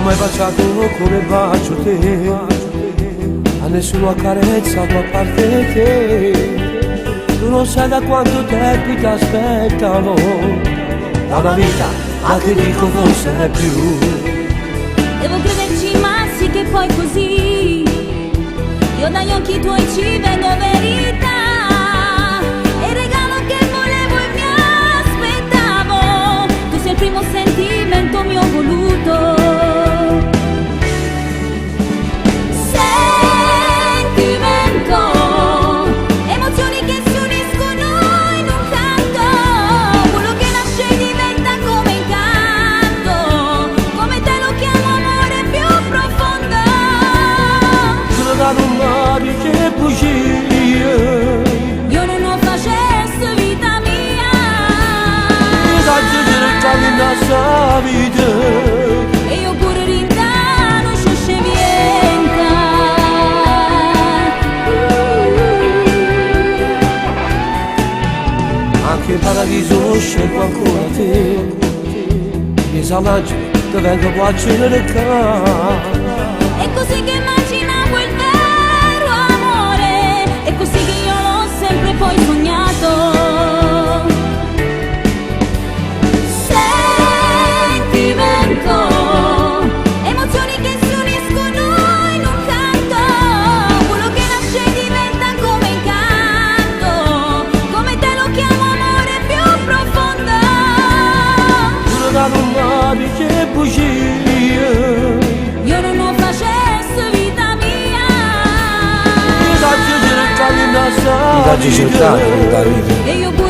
mai baciato come bacio te, a nessuno accarezzato a parte te. Tu non sai da quanto tempo ti aspettano, da una vita, anche dico forse è più. Devo crederci ma sì che poi così io dagli occhi tuoi ci vedo verità. E il regalo che volevo e mi aspettavo, tu sei il primo sentimento mio voluto. Sentimento, emozioni che si uniscono in un canto, quello che nasce diventa come incanto, come te lo chiamo amore più profondo. Sono da un mare che bugie, Io non ho facesse vita mia, io da cercare in nostra vita, e io pure rinda non scosce vienta. anche in paradiso scelgo ancora te. Mi salvaggio che vengo qua a cercare. È così che immaginavo il vero amore, è così che io l'ho sempre poi sognato. Sentimento, emozioni che si uniscono in un canto, quello che nasce diventa come incanto, come te lo chiamo amore più profondo. Sono da un mare che bugie, Io non ho facesse vita mia, mi daggi cercare in nostra cercare vita. la vita. e io pure